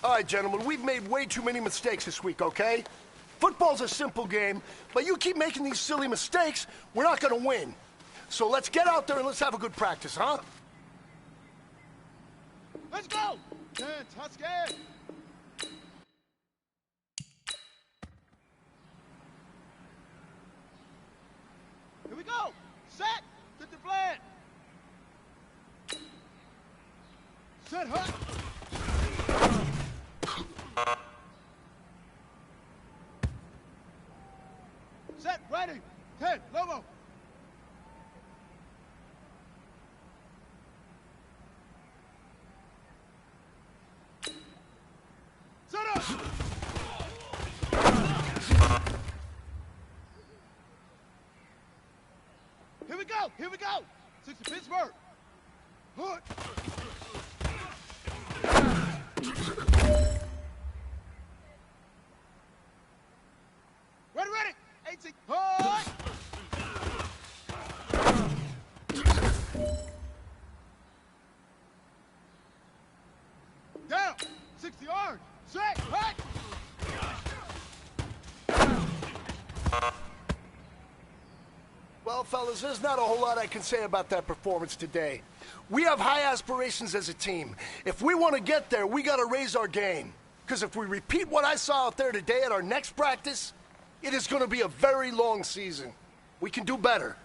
All right, gentlemen, we've made way too many mistakes this week, okay? Football's a simple game, but you keep making these silly mistakes, we're not gonna win. So let's get out there and let's have a good practice, huh? Let's go! Fantastic! Here we go! Set! Get the plan! Set, hut! Set, ready! 10, Lobo! Set up! Here we go! Here we go! 60 Pittsburgh! Hood! Ready, ready! 18, hood! Down! 60 yards! Set! Hut! Well, fellas, there's not a whole lot I can say about that performance today. We have high aspirations as a team. If we want to get there, we got to raise our game. Because if we repeat what I saw out there today at our next practice, it is going to be a very long season. We can do better.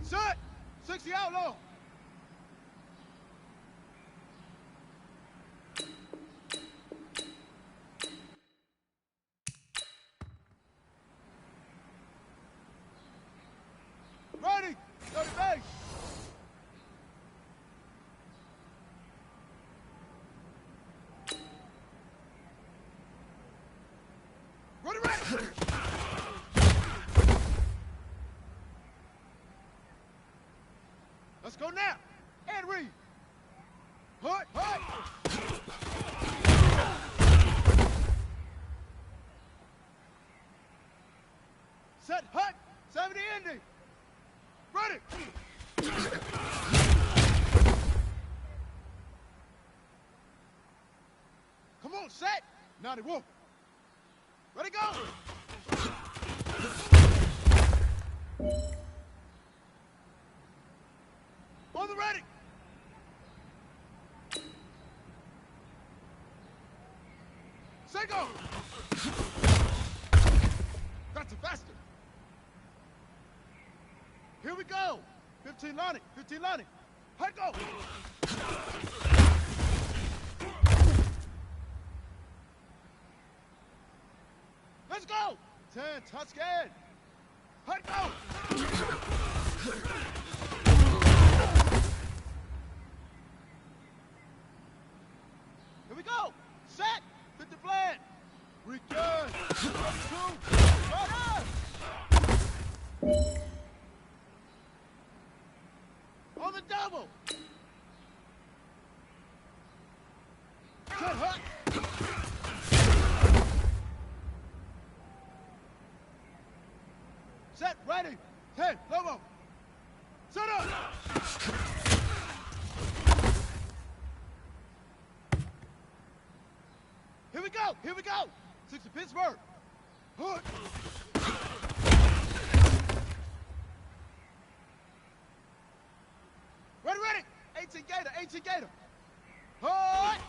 Set! 60 outlaw! Ready! 30 base! Ready, ready! Let's go now! And read! Hut, hut! Set, hut! 70 ending! Ready! Come on, set! 91. Ready, go! On the ready! Say go! That's a faster! Here we go! 15 Lonnie, 15 Lonnie. Hut go! Let's go! 10, Tuscan! Hut go! Here we go! Set! Fit the plan! Return! 22! Right on the double! Set, hut! Set, ready! 10, Lobo! Set up! Here we go! Here we go! 60 Pittsburgh! Hood! Ready, ready! 18 Gator, 18 Gator! Hood!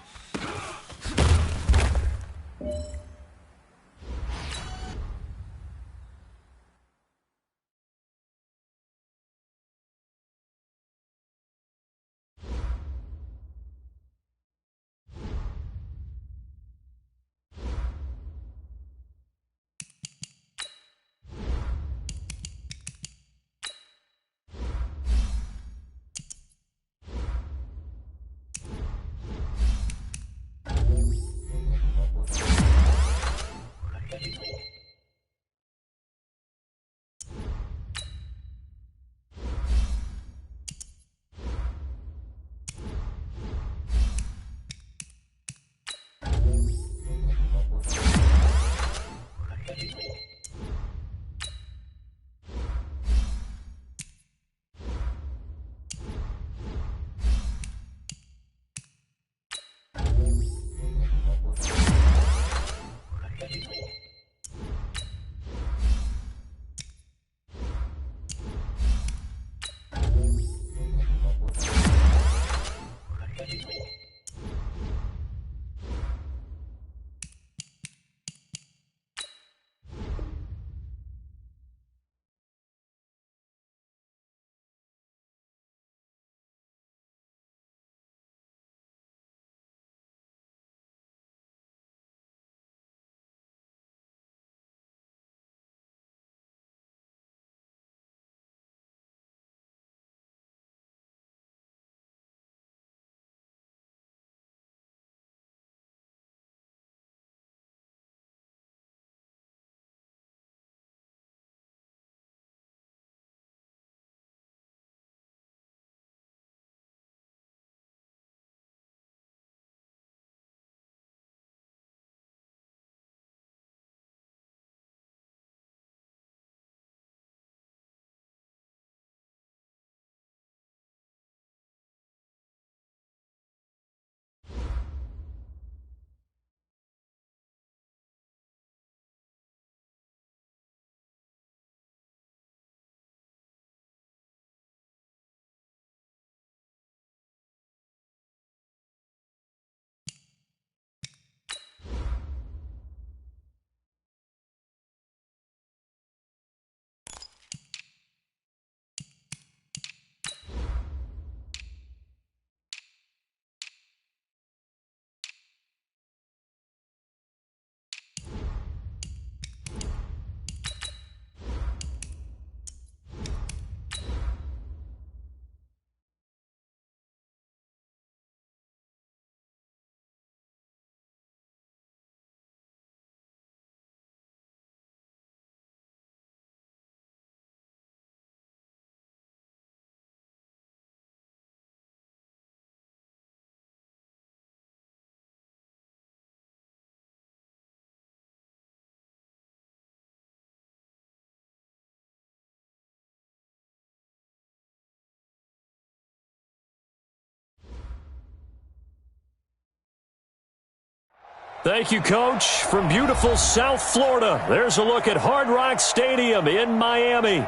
Thank you, Coach. From beautiful South Florida, there's a look at Hard Rock Stadium in Miami.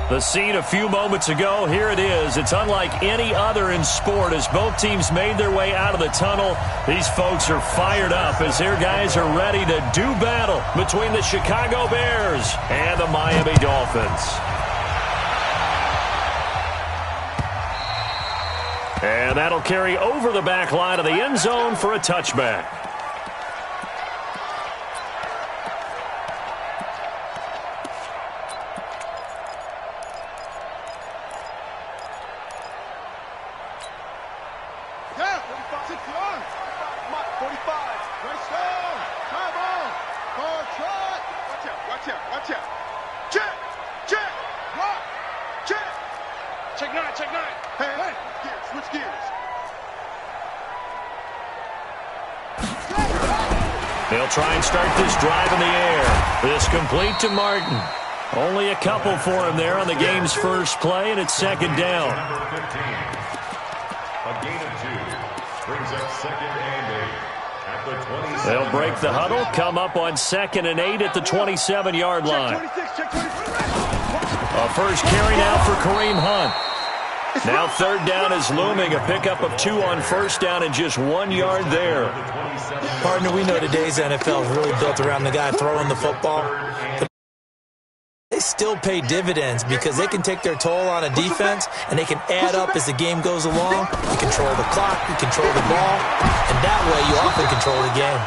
The scene a few moments ago, here it is. It's unlike any other in sport as both teams made their way out of the tunnel. These folks are fired up as their guys are ready to do battle between the Chicago Bears and the Miami Dolphins. And that'll carry over the back line of the end zone for a touchback. They'll try and start this drive in the air. This complete to Martin. Only a couple for him there on the game's first play, and it's second down. Number 15. A gain of 2 brings up second and 8 at the 27. They'll break the huddle, come up on second and 8 at the 27-yard line. A first carry now for Kareem Hunt. Now third down is looming, a pickup of 2 on first down and just 1 yard there. Partner, we know today's NFL is really built around the guy throwing the football. But they still pay dividends because they can take their toll on a defense and they can add up as the game goes along. You control the clock, you control the ball, and that way you often control the game.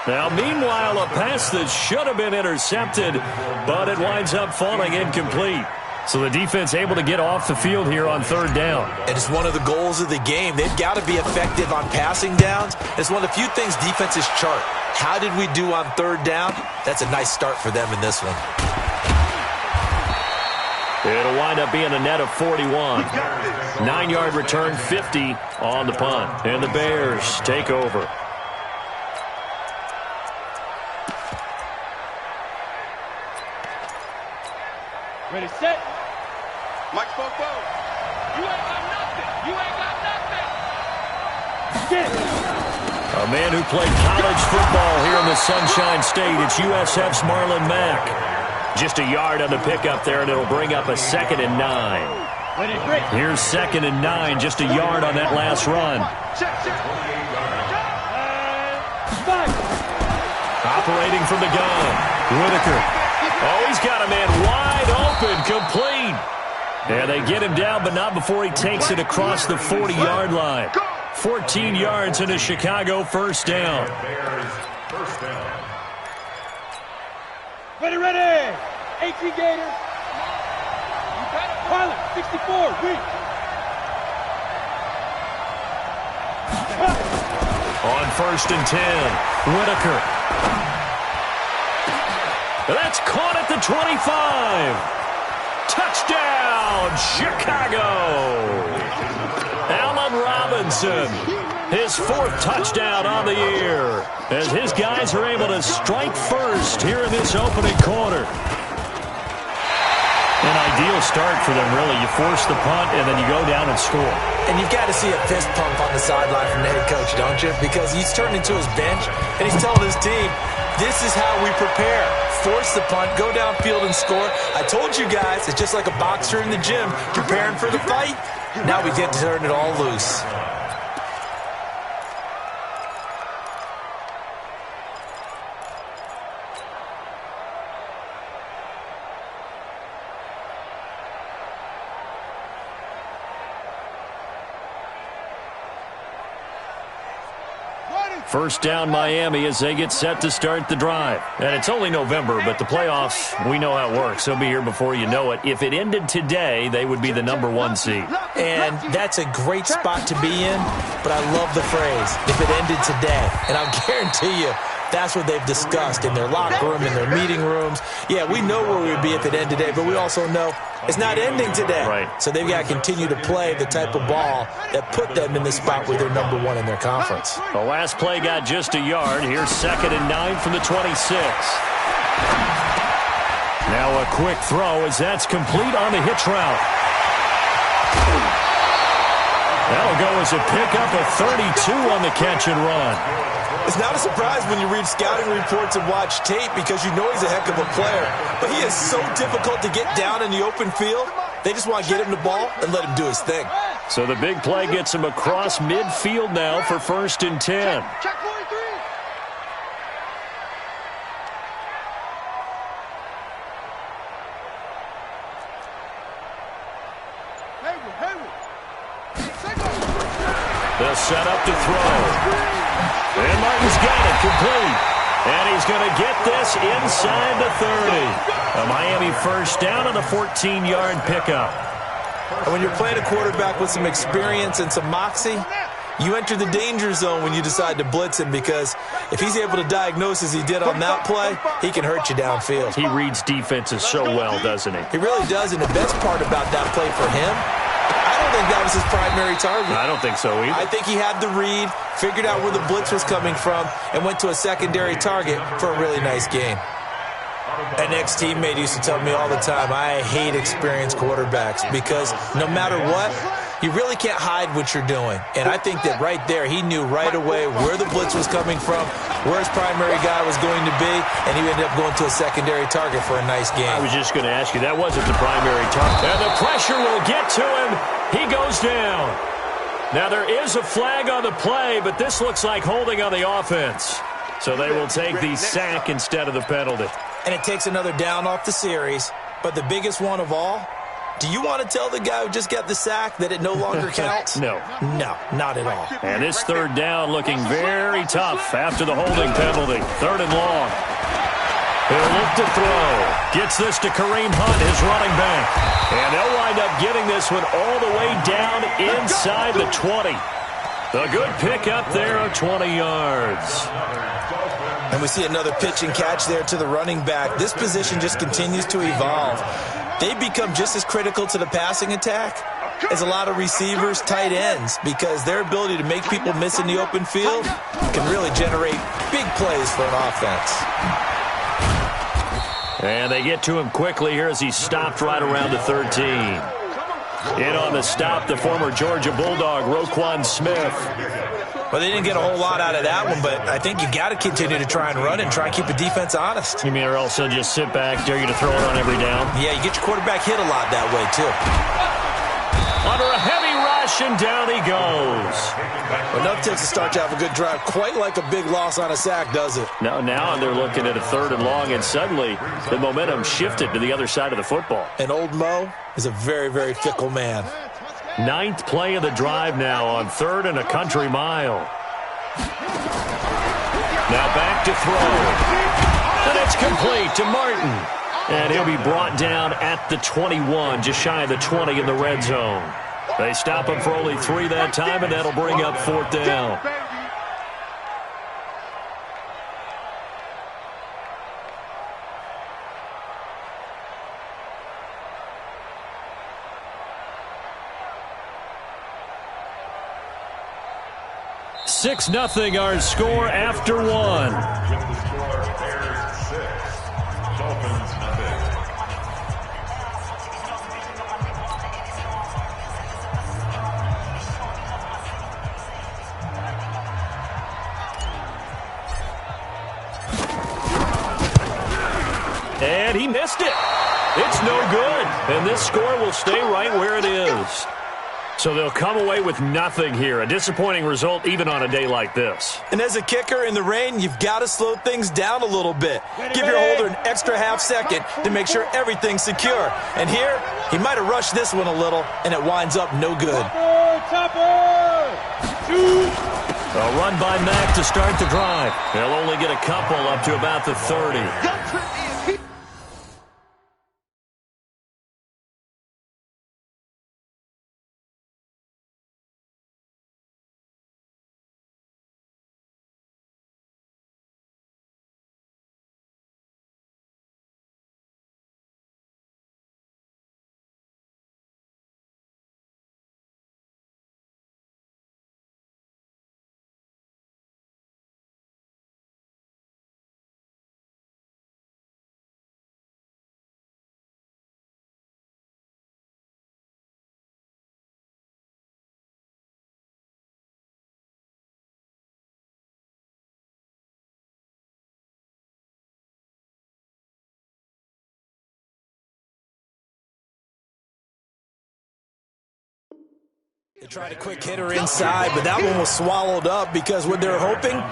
Now, meanwhile, a pass that should have been intercepted, but it winds up falling incomplete. So the defense able to get off the field here on third down. And it's one of the goals of the game. They've got to be effective on passing downs. It's one of the few things defenses chart. How did we do on third down? That's a nice start for them in this one. It'll wind up being a net of 41. 9-yard return, 50 on the punt. And the Bears take over. Ready, set. Mike Fofo. You ain't got nothing. You ain't got nothing. Get it. A man who played college football here in the Sunshine State. It's USF's Marlon Mack. Just a yard on the pickup there, and it'll bring up a second and 9. Ready, break. Here's second and 9, just a yard on that last run. Check, check. Spike. Operating from the gun, Whitaker. Oh, he's got a man wide open, complete. And they get him down, but not before he takes it across the 40-yard line. 14 yards and a Chicago first down. Ready, ready. 18 Gators. Pilot, 64, weak. On first and 10, Whitaker. That's caught at the 25. Touchdown, Chicago. Allen Robinson, his 4th touchdown on the year, as his guys are able to strike first here in this opening quarter. An ideal start for them, really. You force the punt, and then you go down and score. And you've got to see a fist pump on the sideline from the head coach, don't you? Because he's turned into his bench, and he's telling his team, this is how we prepare. Force the punt, go downfield and score. I told you guys, it's just like a boxer in the gym preparing for the fight. Now we get to turn it all loose. First down Miami as they get set to start the drive. And it's only November, but the playoffs, we know how it works. They'll be here before you know it. If it ended today, they would be the number 1 seed. And that's a great spot to be in, but I love the phrase, if it ended today. And I'll guarantee you, that's what they've discussed in their locker room, in their meeting rooms. Yeah, we know where we would be if it ended today, but we also know it's not ending today. Right. So they've got to continue to play the type of ball that put them in the spot where they're number 1 in their conference. The last play got just a yard. Here's second and 9 from the 26. Now a quick throw as that's complete on the hitch route. That'll go as a pickup of 32 on the catch and run. It's not a surprise when you read scouting reports and watch tape because you know he's a heck of a player. But he is so difficult to get down in the open field. They just want to get him the ball and let him do his thing. So the big play gets him across midfield now for 1st and 10. Check 43. They'll set up to throw. And Martin's got it complete. And he's going to get this inside the 30. A Miami first down on a 14-yard pickup. And when you're playing a quarterback with some experience and some moxie, you enter the danger zone when you decide to blitz him, because if he's able to diagnose as he did on that play, he can hurt you downfield. He reads defenses so well, doesn't he? He really does, and the best part about that play for him, I don't think that was his primary target. I don't think so either. I think he had the read, figured out where the blitz was coming from, and went to a secondary target for a really nice gain. An ex-teammate used to tell me all the time, I hate experienced quarterbacks because no matter what, you really can't hide what you're doing. And I think that right there, he knew right away where the blitz was coming from, where his primary guy was going to be, and he ended up going to a secondary target for a nice game. I was just going to ask you, that wasn't the primary target. And the pressure will get to him. He goes down. Now there is a flag on the play, but this looks like holding on the offense. So they will take the sack instead of the penalty. And it takes another down off the series. But the biggest one of all, do you want to tell the guy who just got the sack that it no longer counts? No. No, not at all. And this 3rd down looking very tough after the holding penalty. 3rd and long. He'll look to throw. Gets this to Kareem Hunt, his running back. And they'll wind up getting this one all the way down inside the 20. A good pickup there of 20 yards. And we see another pitch and catch there to the running back. This position just continues to evolve. They become just as critical to the passing attack as a lot of receivers, tight ends, because their ability to make people miss in the open field can really generate big plays for an offense. And they get to him quickly here as he stopped right around the 13. In on the stop, the former Georgia Bulldog, Roquan Smith. Well, they didn't get a whole lot out of that one, but I think you got to continue to try and run and try and keep the defense honest. You mean, or else they'll just sit back, dare you to throw it on every down? Yeah, you get your quarterback hit a lot that way, too. Under a heavy rush, and down he goes. Well, enough takes to start to have a good drive. Quite like a big loss on a sack, does it? Now they're looking at a 3rd and long, and suddenly the momentum shifted to the other side of the football. And old Mo is a very, very fickle man. 9th play of the drive now on 3rd and a country mile. Now back to throw. And it's complete to Martin. And he'll be brought down at the 21, just shy of the 20 in the red zone. They stop him for only 3 that time, and that'll bring up 4th down. Six nothing our score after one. With the score, Bears 6, Dolphins nothing. And he missed it. It's no good. And this score will stay right where it is. So they'll come away with nothing here. A disappointing result even on a day like this. And as a kicker in the rain, you've got to slow things down a little bit. Give your holder an extra half second to make sure everything's secure. And here, he might have rushed this one a little, and it winds up no good. A run by Mack to start the drive. They'll only get a couple up to about the 30. They tried a quick hitter inside, but that one was swallowed up because what they're hoping,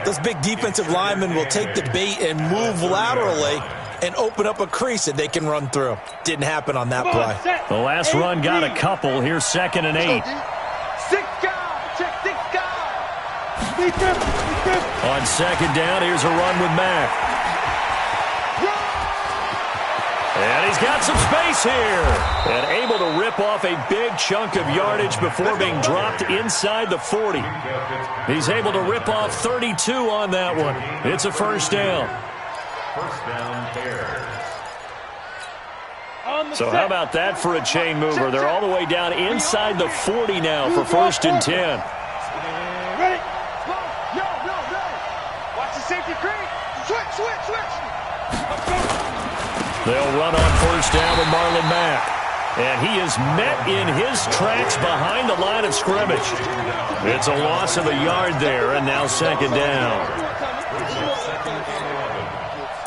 those big defensive linemen will take the bait and move laterally and open up a crease that they can run through. Didn't happen on that play. The last run got a couple. Here's 2nd and 8. 6 guys. Check 6 guys. On 2nd down, here's a run with Mack. And he's got some space here. And able to rip off a big chunk of yardage before being dropped inside the 40. He's able to rip off 32 on that one. It's a first down. First down, Bears. So how about that for a chain mover? They're all the way down inside the 40 now for 1st and 10. Ready? No. Watch the safety creep. Switch. They'll run on 1st down with Marlon Mack. And he is met in his tracks behind the line of scrimmage. It's a loss of a yard there, and now 2nd down.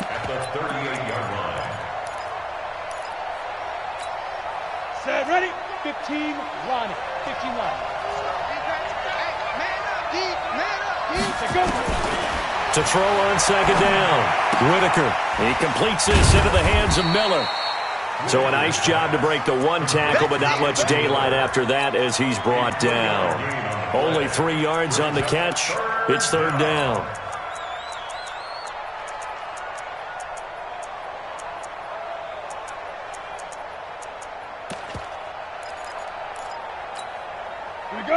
At the 38-yard line. Set, ready? 15 line. 15 line. Man up, To throw on 2nd down. Whitaker. He completes this into the hands of Miller. So a nice job to break the one tackle, but not much daylight after that as he's brought down. Only 3 yards on the catch. It's 3rd down.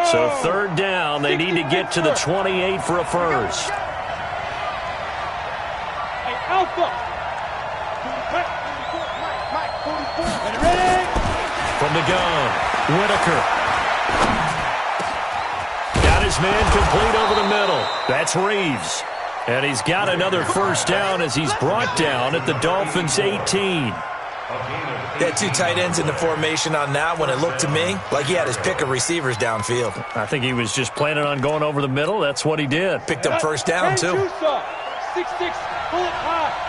So 3rd down, they need to get to the 28 for a first. Alpha. From the gun, Whitaker. Got his man complete over the middle. That's Reeves. And he's got another first down as he's brought down at the Dolphins' 18. They had 2 tight ends in the formation on that one. It looked to me like he had his pick of receivers downfield. I think he was just planning on going over the middle. That's what he did. Picked up first down, too. 6-6, bullet high.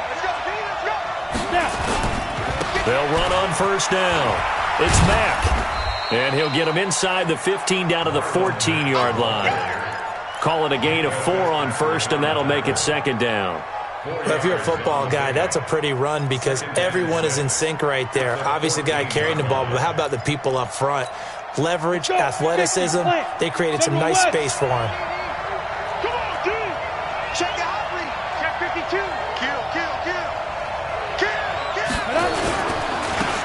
Let's go. They'll run on 1st down. It's Mack. And he'll get him inside the 15 down to the 14-yard line. Call it a gain of 4 on 1st, and that'll make it 2nd down. Well, if you're a football guy, that's a pretty run because everyone is in sync right there. Obviously, the guy carrying the ball, but how about the people up front? Leverage, athleticism, they created some nice space for him. Come on, dude. Check the hot read. Check 52. Kill.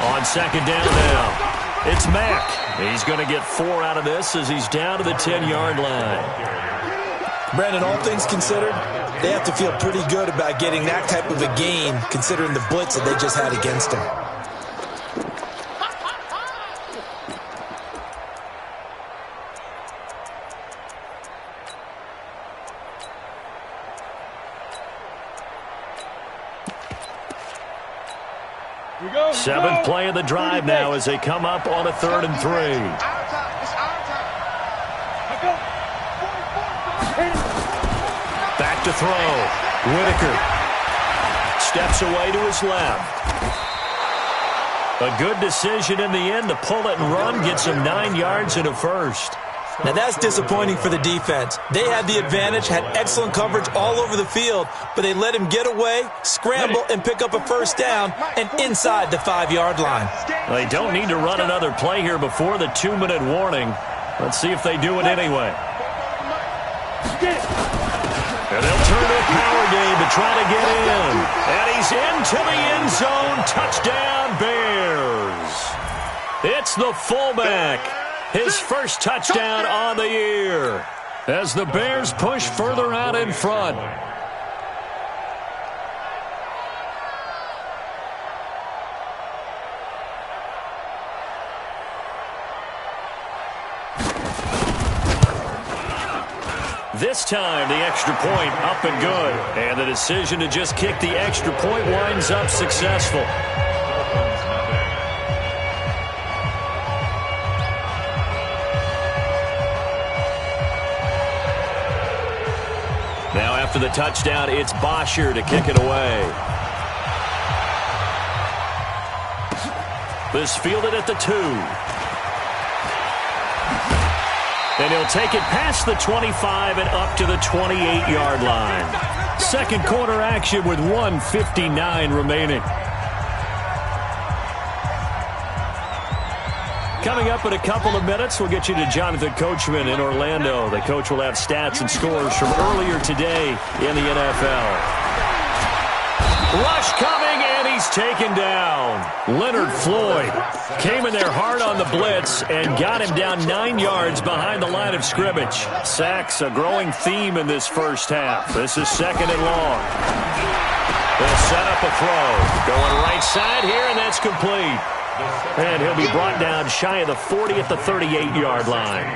On 2nd down now, it's Mack. He's going to get 4 out of this as he's down to the 10-yard line. Brandon, all things considered, they have to feel pretty good about getting that type of a gain considering the blitz that they just had against them. Seventh play of the drive now as they come up on a 3rd and 3. Back to throw. Whitaker steps away to his left. A good decision in the end to pull it and run. Gets him 9 yards and a first. Now that's disappointing for the defense. They had the advantage, had excellent coverage all over the field, but they let him get away, scramble, and pick up a first down and inside the 5-yard line. They don't need to run another play here before the 2-minute warning. Let's see if they do it anyway. And they'll turn to a power game to try to get in. And he's into the end zone. Touchdown, Bears. It's the fullback. His first touchdown on the year as the Bears push further out in front. This time, the extra point up and good. And the decision to just kick the extra point winds up successful. Now after the touchdown, it's Bosher to kick it away. This fielded at the 2. And he'll take it past the 25 and up to the 28-yard line. Second quarter action with 1:59 remaining. Coming up in a couple of minutes, we'll get you to Jonathan Coachman in Orlando. The coach will have stats and scores from earlier today in the NFL. Rush coming, and he's taken down. Leonard Floyd came in there hard on the blitz and got him down 9 yards behind the line of scrimmage. Sacks, a growing theme in this first half. This is second and long. They'll set up a throw. Going right side here, and that's complete. And he'll be brought down shy of the 40 at the 38-yard line.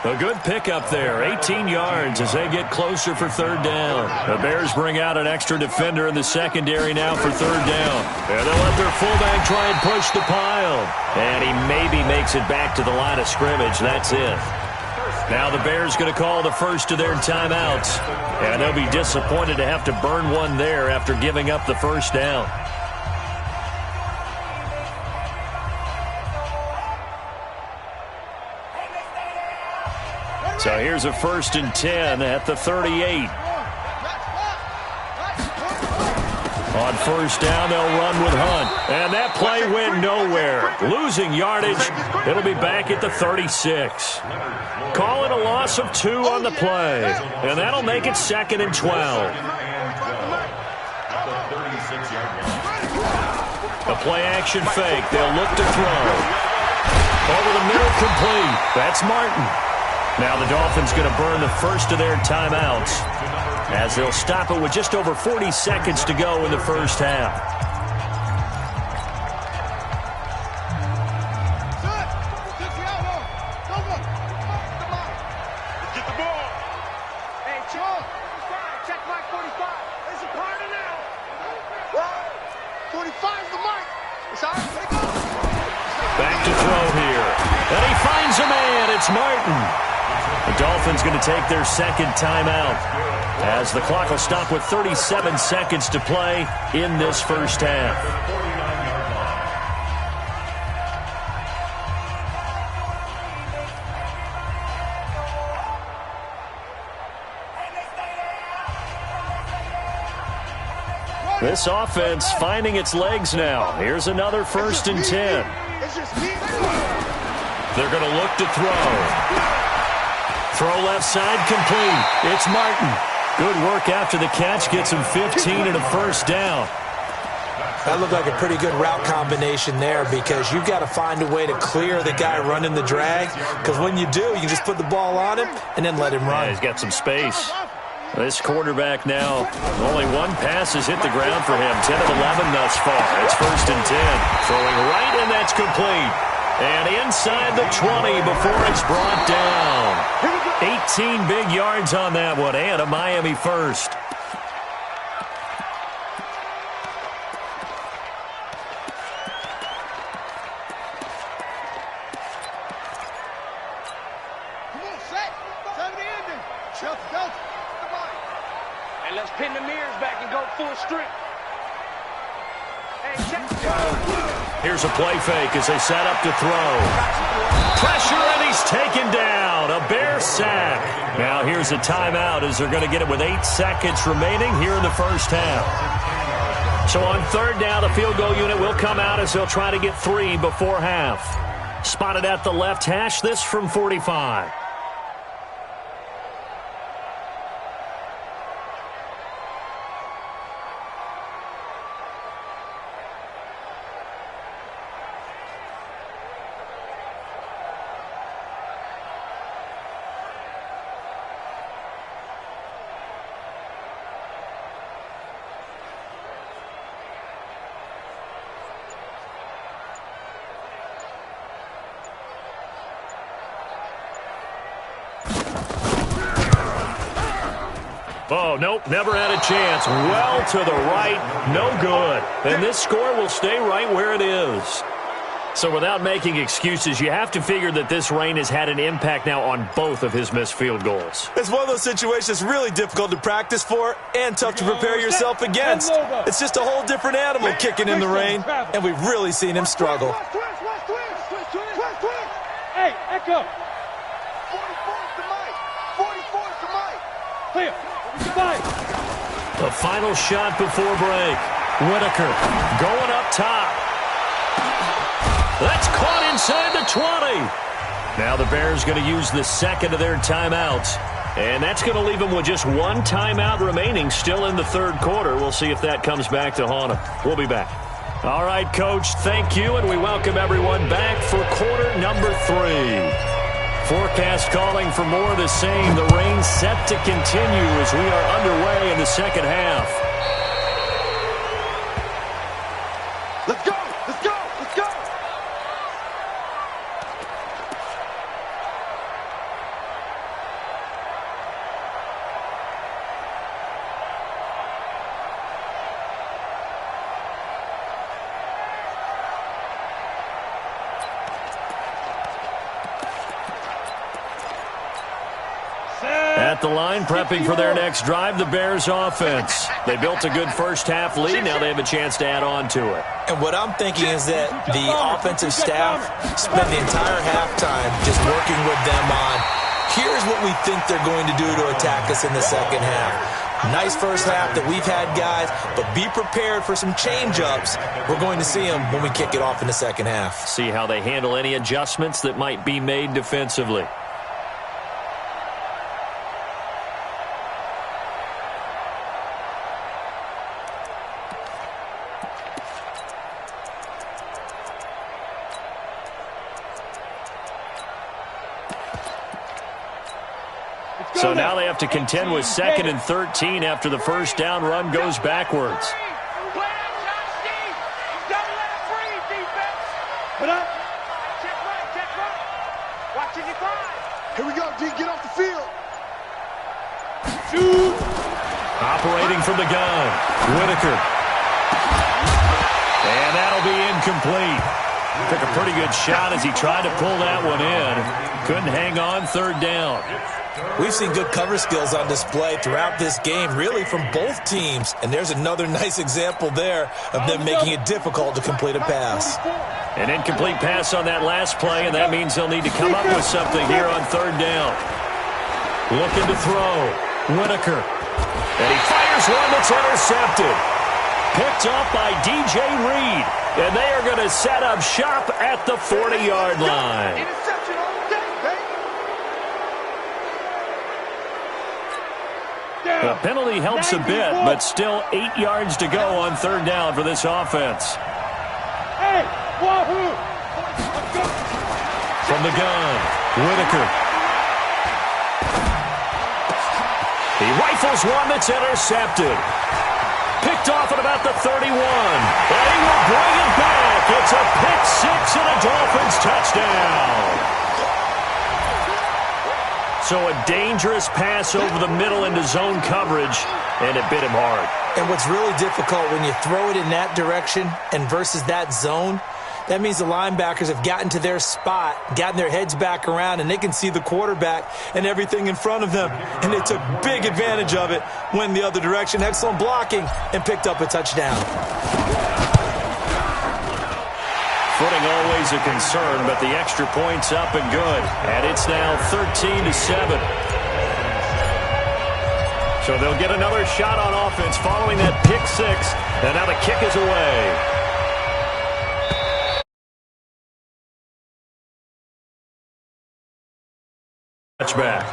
A good pickup there, 18 yards as they get closer for third down. The Bears bring out an extra defender in the secondary now for third down. And they'll let their fullback try and push the pile. And he maybe makes it back to the line of scrimmage. That's it. Now the Bears going to call the first of their timeouts. And they'll be disappointed to have to burn one there after giving up the first down. So here's a 1st and 10 at the 38. On first down, they'll run with Hunt. And that play went nowhere. Losing yardage. It'll be back at the 36. Calling a loss of 2 on the play. And that'll make it 2nd and 12. A play action fake. They'll look to throw. Over the middle, complete. That's Martin. Now the Dolphins going to burn the first of their timeouts as they'll stop it with just over 40 seconds to go in the first half. Get the ball. Hey, check mark 45. There's a party now. 45's the mark. It's all right. Back to throw here. And he finds a man. It's Martin. The Dolphins going to take their second timeout as the clock will stop with 37 seconds to play in this first half. This offense finding its legs now. Here's another 1st and 10. They're going to look to throw. Throw left side, complete. It's Martin. Good work after the catch. Gets him 15 and a first down. That looked like a pretty good route combination there because you've got to find a way to clear the guy running the drag, because when you do, you can just put the ball on him and then let him run. Yeah, he's got some space. This quarterback now, only one pass has hit the ground for him. 10 of 11 thus far. It's 1st and 10. Throwing right, and that's complete. And inside the 20 before it's brought down. 18 big yards on that one, and a Miami first. Come on, set. Time to end it. Chuck, go. Come on. And let's pin the mirrors back and go full strength. Hey, check. Here's a play fake as they set up to throw. Pressure, and he's taken down. A Bear sack. Now here's a timeout as they're going to get it with 8 seconds remaining here in the first half. So on third down, the field goal unit will come out as they'll try to get 3 before half. Spotted at the left hash, this from 45. Oh, nope, never had a chance. Well to the right, no good. And this score will stay right where it is. So without making excuses, you have to figure that this rain has had an impact now on both of his missed field goals. It's one of those situations really difficult to practice for and tough to prepare yourself against. It's just a whole different animal kicking in the rain, and we've really seen him struggle. Hey, echo. 44. The final shot before break. Whitaker going up top. That's caught inside the 20. Now the Bears going to use the second of their timeouts. And that's going to leave them with just one timeout remaining still in the third quarter. We'll see if that comes back to haunt them. We'll be back. All right, Coach, thank you, and we welcome everyone back for quarter number 3. Forecast calling for more of the same. The rain set to continue as we are underway in the second half. Let's go! Let's go! Let's go! At the line, prepping for their next drive, the Bears offense. They built a good first-half lead. Now they have a chance to add on to it. And what I'm thinking is that the offensive staff spent the entire halftime just working with them on, here's what we think they're going to do to attack us in the second half. Nice first half that we've had, guys, but be prepared for some change-ups. We're going to see them when we kick it off in the second half. See how they handle any adjustments that might be made defensively. So now they have to contend with 2nd and 13 after the first down run goes backwards. Here we go, D. Get off the field. Shoot. Operating from the gun. Whitaker. And that'll be incomplete. Took a pretty good shot as he tried to pull that one in. Couldn't hang on, third down. We've seen good cover skills on display throughout this game, really from both teams. And there's another nice example there of them making it difficult to complete a pass. An incomplete pass on that last play, and that means they'll need to come up with something here on third down. Looking to throw. Whitaker. And he fires one that's intercepted. Picked up by DJ Reed. And they are going to set up shop at the 40-yard line. The penalty helps a bit, but still 8 yards to go on third down for this offense. Hey, wahoo! From the gun, Whitaker. He rifles one that's intercepted. Picked off at about the 31. And he will bring it back. It's a pick six and a Dolphins touchdown. So a dangerous pass over the middle into zone coverage, and it bit him hard. And what's really difficult when you throw it in that direction and versus that zone, that means the linebackers have gotten to their spot, gotten their heads back around, and they can see the quarterback and everything in front of them. And they took big advantage of it, went the other direction, excellent blocking, and picked up a touchdown. Footing always a concern, but the extra point's up and good. And it's now 13-7. So they'll get another shot on offense following that pick six. And now the kick is away. Touchback.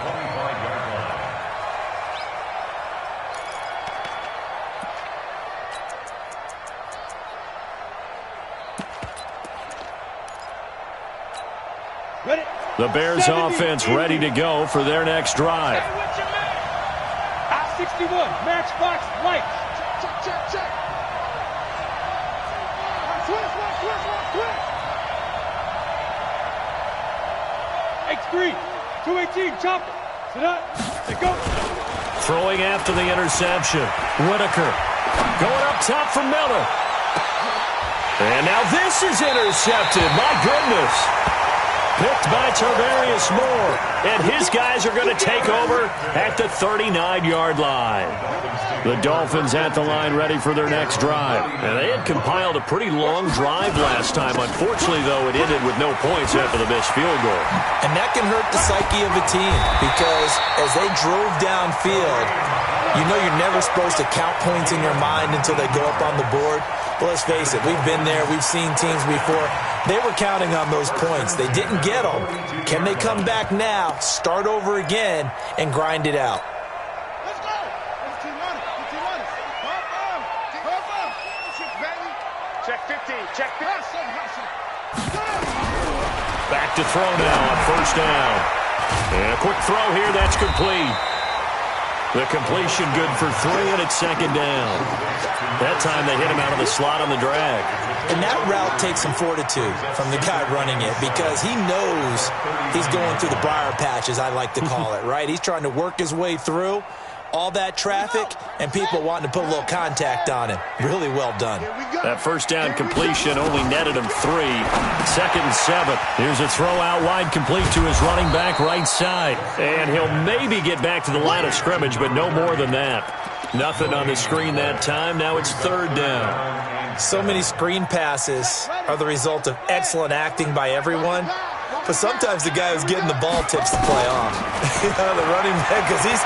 The Bears offense ready to go for their next drive. I-61, matchbox light. Check. Switch. X3, 218, chopper. Sit up, and go. Throwing after the interception. Whitaker going up top for Miller. And now this is intercepted. My goodness. picked by Tarvarius Moore. And his guys are going to take over at the 39-yard line. The Dolphins at the line ready for their next drive. And they had compiled a pretty long drive last time. Unfortunately, though, it ended with no points after the missed field goal. And that can hurt the psyche of a team because as they drove downfield, you know you're never supposed to count points in your mind until they go up on the board. But let's face it, we've been there. We've seen teams before. They were counting on those points. They didn't get them. Can they come back now, start over again, and grind it out? Let's go. Let's keep running. Keep running. Baby. Check 15. Check 15. Back to throw now on first down. And a quick throw here. That's complete. The completion good for 3, and it's second down. That time they hit him out of the slot on the drag. And that route takes some fortitude from the guy running it because he knows he's going through the briar patch, as I like to call it, right? He's trying to work his way through all that traffic and people wanting to put a little contact on him. Really well done. That first down completion only netted him 3. Second and 7. Here's a throw out wide complete to his running back right side. And he'll maybe get back to the line of scrimmage, but no more than that. Nothing on the screen that time. Now it's third down. So many screen passes are the result of excellent acting by everyone. But sometimes the guy who's getting the ball tips the play off. The running back, because he's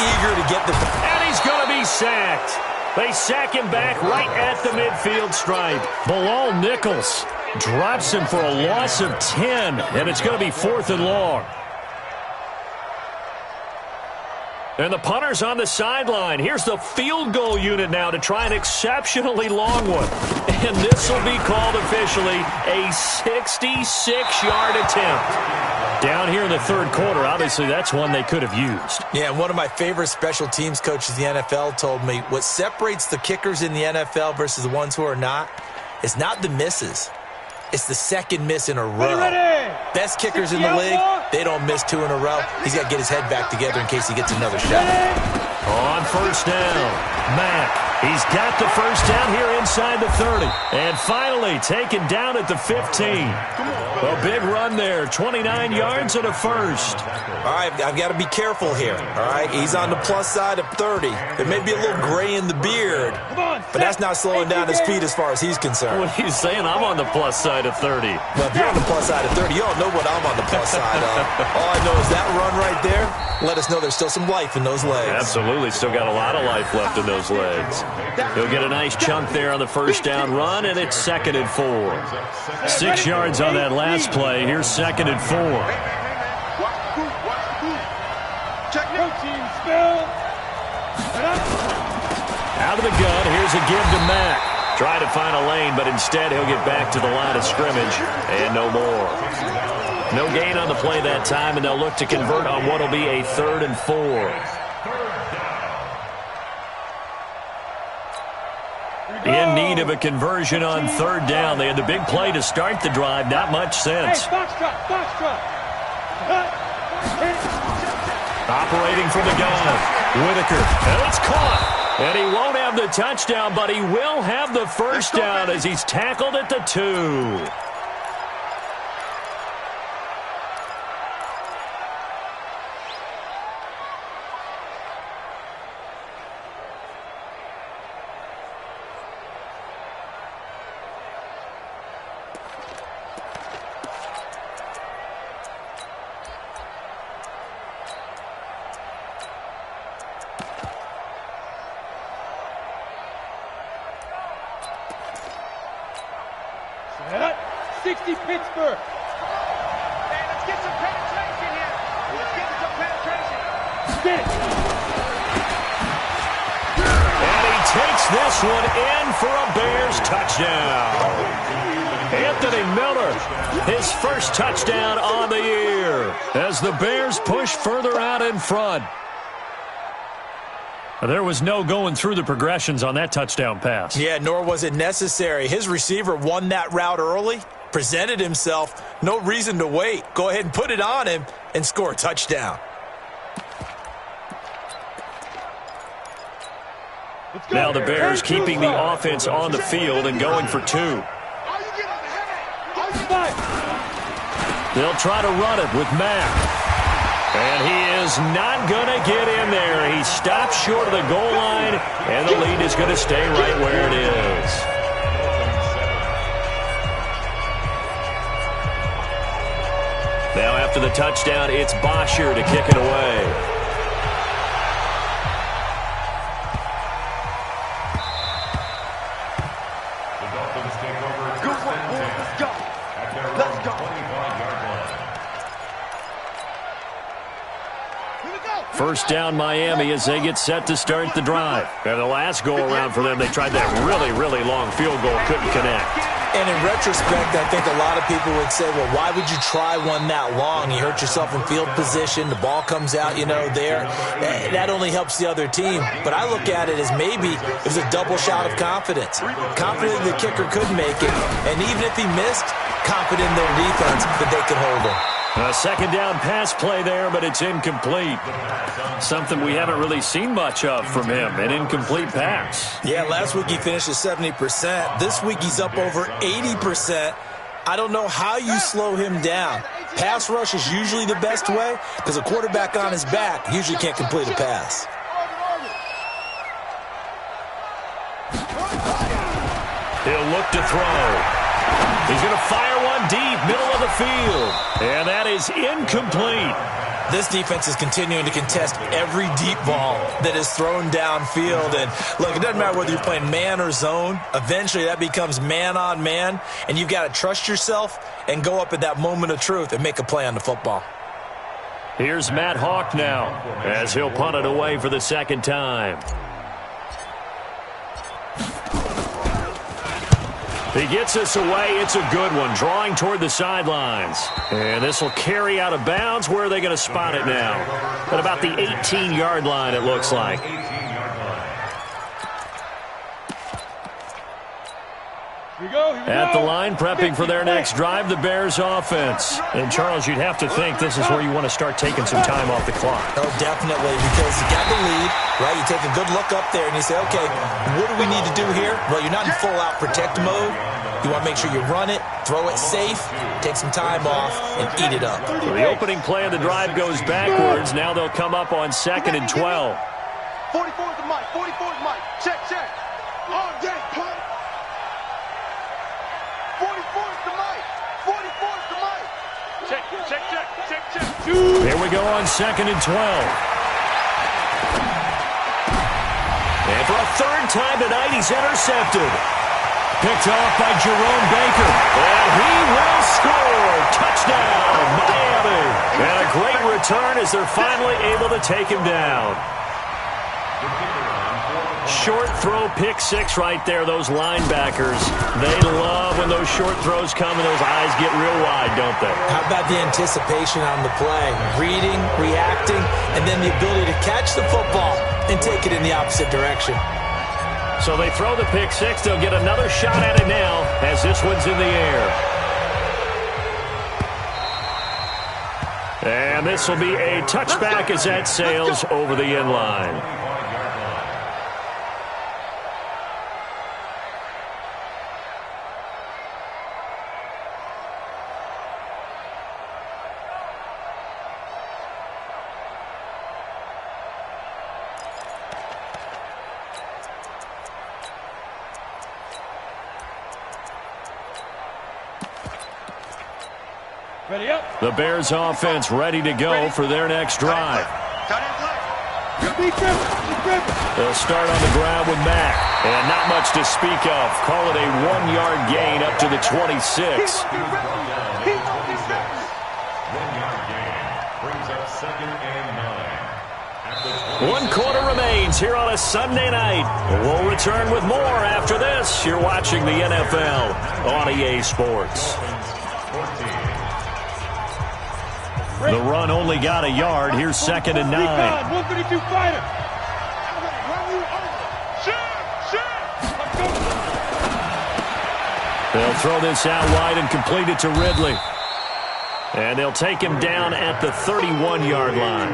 eager to get the... And he's going to be sacked. They sack him back right at the midfield stripe. Bilal Nichols drops him for a loss of 10, and it's going to be 4th and long. And the punter's on the sideline. Here's the field goal unit now to try an exceptionally long one. And this will be called officially a 66-yard attempt. Down here in the third quarter, obviously that's one they could have used. Yeah, and one of my favorite special teams coaches in the NFL told me what separates the kickers in the NFL versus the ones who are not is not the misses. It's the second miss in a row. Best kickers in the league, they don't miss 2 in a row. He's got to get his head back together in case he gets another shot. On first down, Mack. He's got the first down here inside the 30. And finally taken down at the 15. A big run there, 29 yards and a first. All right, I've got to be careful here. All right, he's on the plus side of 30. There may be a little gray in the beard, but that's not slowing down his speed as far as he's concerned. What are you saying? I'm on the plus side of 30. Well, if you're on the plus side of 30, you all know what I'm on the plus side of. All I know is that run right there let us know there's still some life in those legs. Absolutely, still got a lot of life left in those legs. He'll get a nice chunk there on the first down run, and it's 2nd and 4. 6 yards on that last play. Here's 2nd and 4. Out of the gun, here's a give to Mack. Try to find a lane, but instead he'll get back to the line of scrimmage, and no more. No gain on the play that time, and they'll look to convert on what will be a 3rd and 4. In need of a conversion on 3rd down. They had the big play to start the drive. Not much sense. Operating from the gun. Whitaker. And it's caught. And he won't have the touchdown, but he will have the first down as he's tackled at the 2. Pittsburgh. Hey, let's get some penetration here. Let's get some penetration. Spin it. And he takes this one in for a Bears touchdown. Anthony Miller, his first touchdown on the year as the Bears push further out in front. There was no going through the progressions on that touchdown pass. Yeah, nor was it necessary. His receiver won that route early, presented himself, no reason to wait. Go ahead and put it on him and score a touchdown. Now the Bears keeping the offense on the field and going for 2. They'll try to run it with Mack. And he is not going to get in there. He stops short of the goal line, and the lead is going to stay right where it is. Now after the touchdown, it's Bosher to kick it away. First down Miami as they get set to start the drive. And the last go-around for them, they tried that really, really long field goal, couldn't connect. And in retrospect, I think a lot of people would say, well, why would you try one that long? You hurt yourself in field position. The ball comes out, there. That only helps the other team. But I look at it as maybe it was a double shot of confidence. Confident the kicker could make it. And even if he missed, confident in their defense that they could hold him. A second down pass play there, but it's incomplete. Something we haven't really seen much of from him, an incomplete pass. Yeah, last week he finished at 70%. This week he's up over 80%. I don't know how you slow him down. Pass rush is usually the best way because a quarterback on his back usually can't complete a pass. He'll look to throw. He's going to fire one deep, middle of the field. And that is incomplete. This defense is continuing to contest every deep ball that is thrown downfield. And, look, it doesn't matter whether you're playing man or zone. Eventually that becomes man on man. And you've got to trust yourself and go up at that moment of truth and make a play on the football. Here's Matt Hawk now as he'll punt it away for the second time. He gets us away. It's a good one, drawing toward the sidelines. And this will carry out of bounds. Where are they going to spot it now? At about the 18-yard line, it looks like. At the line, prepping for their next drive, the Bears offense. And, Charles, you'd have to think this is where you want to start taking some time off the clock. Oh, definitely, because you got the lead, right? You take a good look up there and you say, okay, what do we need to do here? Well, you're not in full-out protect mode. You want to make sure you run it, throw it safe, take some time off, and eat it up. So the opening play of the drive goes backwards. Now they'll come up on 2nd and 12. 44 is the mic. 44 is Mike. Check. All day, punt. 44 is the mic. 44 is the mic. Check. Here we go on 2nd and 12. And for a third time tonight, he's intercepted. Picked off by Jerome Baker. And he will score. Touchdown, Miami. And a great return as they're finally able to take him down. Short throw, pick six right there, those linebackers. They love when those short throws come and those eyes get real wide, don't they? How about the anticipation on the play? Reading, reacting, and then the ability to catch the football and take it in the opposite direction. So they throw the pick six. They'll get another shot at it now as this one's in the air. And this will be a touchback as that sails over the end line. The Bears offense ready to go for their next drive. They'll start on the ground with Mack. And not much to speak of. Call it a 1-yard gain up to the 26. 1-yard gain brings up 2nd and 9. 1 quarter remains here on a Sunday night. We'll return with more after this. You're watching the NFL on EA Sports. The run only got a yard. Here's 2nd and 9. 152 fighter. They'll throw this out wide and complete it to Ridley. And they'll take him down at the 31-yard line.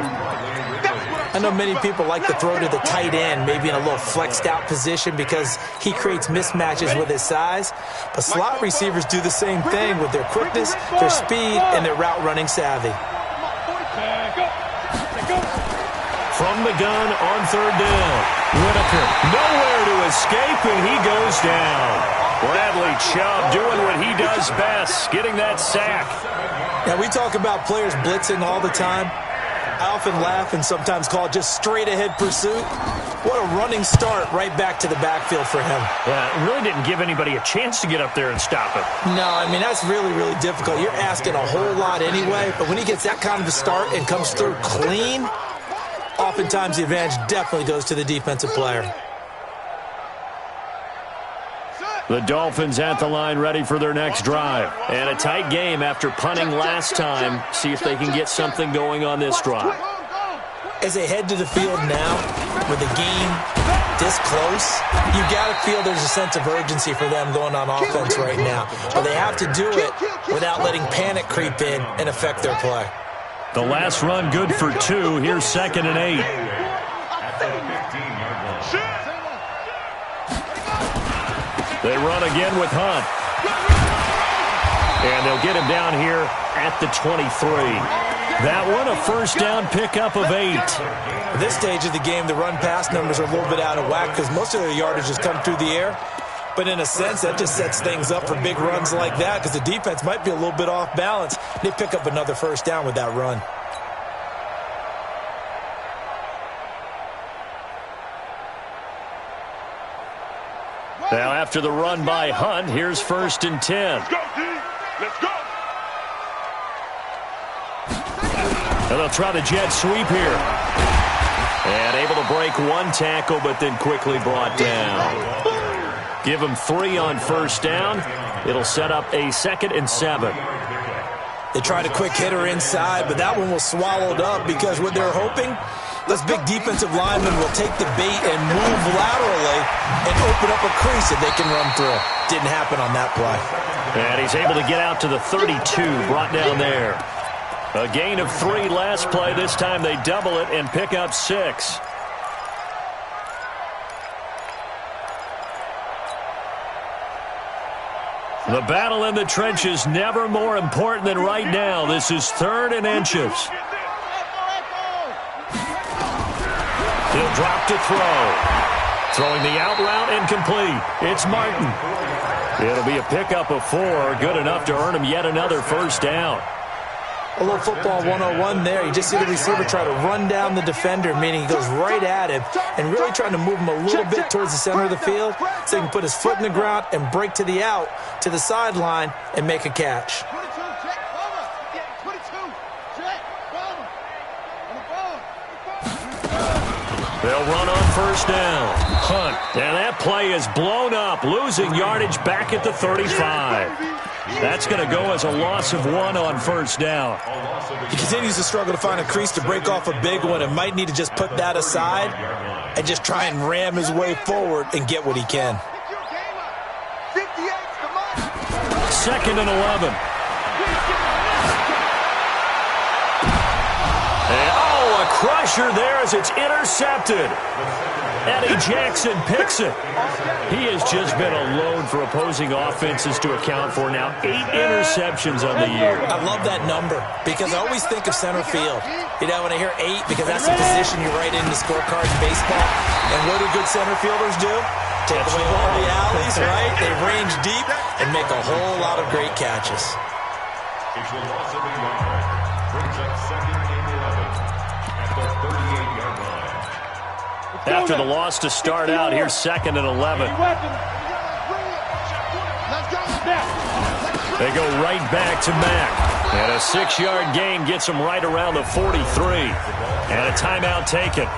I know many people like to throw to the tight end, maybe in a little flexed out position because he creates mismatches with his size. But slot receivers do the same thing with their quickness, their speed, and their route running savvy. From the gun on third down. Whitaker nowhere to escape, and he goes down. Bradley Chubb doing what he does best, getting that sack. Now, we talk about players blitzing all the time. I often laugh and sometimes call it just straight-ahead pursuit. What a running start right back to the backfield for him. Yeah, it really didn't give anybody a chance to get up there and stop it. No, I mean, that's really, really difficult. You're asking a whole lot anyway, but when he gets that kind of a start and comes through clean, oftentimes the advantage definitely goes to the defensive player. The Dolphins at the line ready for their next drive. And a tight game after punting last time. See if they can get something going on this drive. As they head to the field now, with the game this close, you got to feel there's a sense of urgency for them going on offense right now. But they have to do it without letting panic creep in and affect their play. The last run good for 2. Here's 2nd and 8. They run again with Hunt. And they'll get him down here at the 23. That one a first down pickup of 8. At this stage of the game, the run-pass numbers are a little bit out of whack because most of their yardage has come through the air. But in a sense, that just sets things up for big runs like that because the defense might be a little bit off balance. They pick up another first down with that run. Now after the run by Hunt, here's 1st and 10. Let's go, D. Let's go. And they'll try the jet sweep here. And able to break one tackle, but then quickly brought down. Give them 3 on first down. It'll set up a 2nd and 7. They tried a quick hitter inside, but that one was swallowed up because what they're hoping, those big defensive linemen will take the bait and move laterally and open up a crease that they can run through. Didn't happen on that play. And he's able to get out to the 32, brought down there. A gain of 3 last play. This time they double it and pick up 6. The battle in the trenches never more important than right now. This is 3rd and inches. He'll drop to throw. Throwing the out route incomplete. It's Martin. It'll be a pickup of 4. Good enough to earn him yet another first down. A little football 101 there. You just see the receiver try to run down the defender, meaning he goes right at him and really trying to move him a little bit towards the center of the field so he can put his foot in the ground and break to the out, to the sideline, and make a catch. They'll run on first down. Hunt. And that play is blown up, losing yardage back at the 35. That's going to go as a loss of 1 on first down. He continues to struggle to find a crease to break off a big one and might need to just put that aside and just try and ram his way forward and get what he can. 2nd and 11. And, a crusher there as it's intercepted. Eddie Jackson picks it. He has just been a load for opposing offenses to account for now. 8 interceptions on the year. I love that number because I always think of center field. You know, when I hear 8, because that's the position you write in the scorecard in baseball. And what do good center fielders do? Take away all the alleys, right? They range deep and make a whole lot of great catches. It's a loss of 8 yards. Brings up 2nd and 11 at the 38-yard line. After the loss to start out, here's 2nd and 11. They go right back to Mack. And a 6-yard gain gets them right around the 43. And a timeout taken.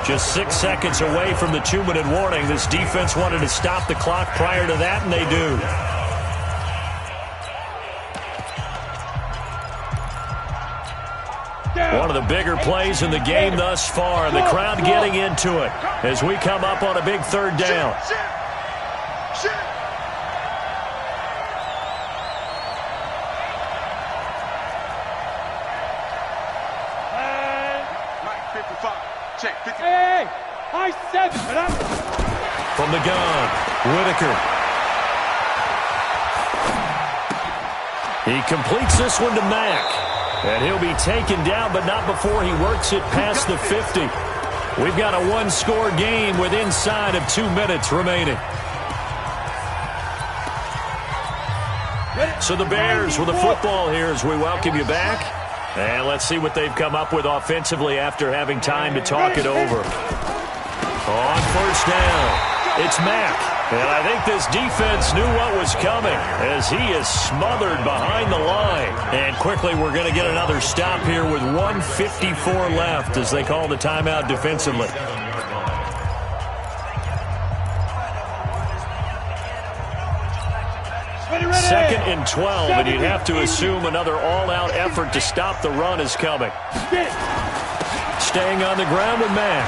Just 6 seconds away from the 2-minute warning. This defense wanted to stop the clock prior to that, and they do. One of the bigger plays in the game thus far, and the crowd getting into it as we come up on a big 3rd down. Mike 55. Check. 50. Hey, high 7. From the gun, Whitaker. He completes this one to Mack. And he'll be taken down, but not before he works it past the 50. We've got a one-score game with inside of 2 minutes remaining. So the Bears with the football here as we welcome you back. And let's see what they've come up with offensively after having time to talk it over. On first down, it's Mack. And I think this defense knew what was coming as he is smothered behind the line. And quickly we're going to get another stop here with 1:54 left as they call the timeout defensively. Second and 12, and you'd have to assume another all-out effort to stop the run is coming. Staying on the ground with Mack.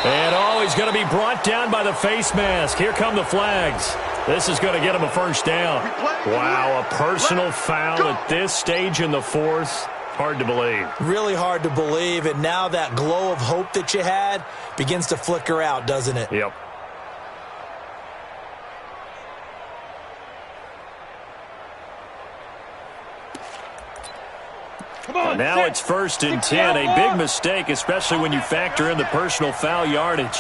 And he's going to be brought down by the face mask. Here come the flags. This is going to get him a first down. Wow, a personal foul at this stage in the fourth. Hard to believe. Really hard to believe, and now that glow of hope that you had begins to flicker out, doesn't it? Yep. Now it's first and 10. A big mistake, especially when you factor in the personal foul yardage.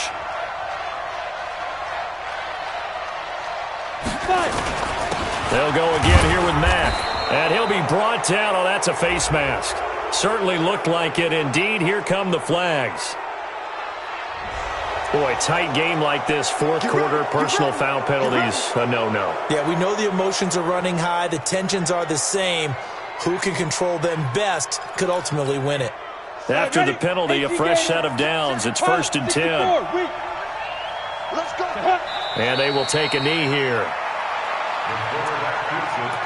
They'll go again here with Mack. And he'll be brought down. Oh, that's a face mask. Certainly looked like it. Indeed, here come the flags. Boy, tight game like this, fourth quarter, personal foul penalties, a no-no. Yeah, we know the emotions are running high. The tensions are the same. Who can control them best could ultimately win it. After the penalty, a fresh set of downs. It's first and 10. Let's go. And they will take a knee here. The quarterback keeps it.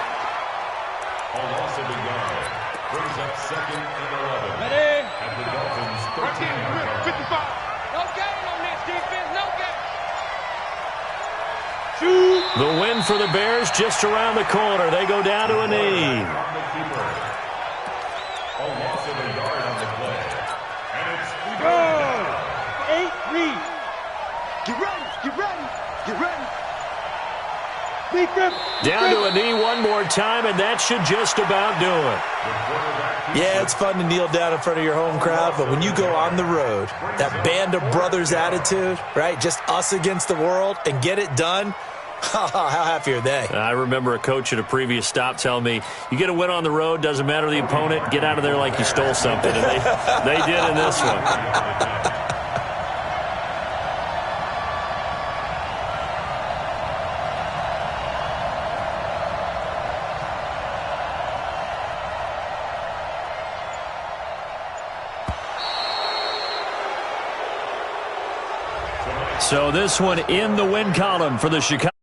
A loss of a yard. Brings up second and 11. At the Dolphins, 13-yard line. 55. No gain on this defense. No gain. The win for the Bears just around the corner. They go down to a knee. A loss of a yard on the play. And it's Go. 8 read. Get ready. Get ready. Get ready. Down to a knee one more time, and that should just about do it. Yeah, it's fun to kneel down in front of your home crowd, but when you go on the road, that band of brothers attitude, right, just us against the world, and get it done, how happy are they? I remember a coach at a previous stop telling me, you get a win on the road, doesn't matter the opponent, get out of there like you stole something, and they did in this one. So this one in the win column for the Chicago.